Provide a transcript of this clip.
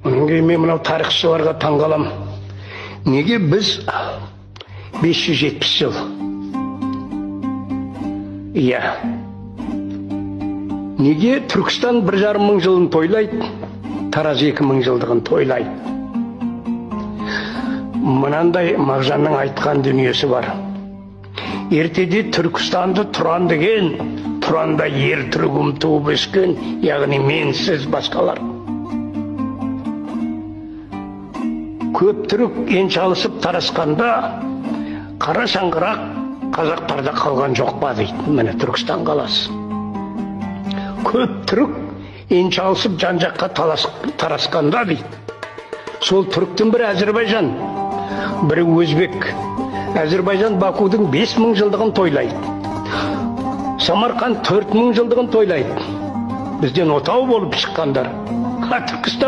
Онан кейін мен мынау тарихшыларға таңғалам. Неге біз 570 жыл? Иә. Неге Түркістан 1,5 мың жылын тойлайды, Тараз 2 мың жылдығын тойлайды? Мынандай Мағжанның айтқан дүниесі бар. Ертеде Түркістанды Тұран деген, Тұранда ер түрігім туып өскен, яғни мен, сіз, басқалар. Көп түрік еншалысып тарасқанда, қара шаңғырақ қазақтарда қалған жоқ па дейді, міне Түркістан қаласы. Көп түрік еншалысып жан-жаққа тарасқанда дейді. Сол түріктің бірі Әзірбайжан, бірі өзбек. Әзірбайжан Бакудың 5 мың жылдығын тойлайды. Самарқан 4 мың жылдығын тойлайды. Бізден отау болып шыққандар. Түркістан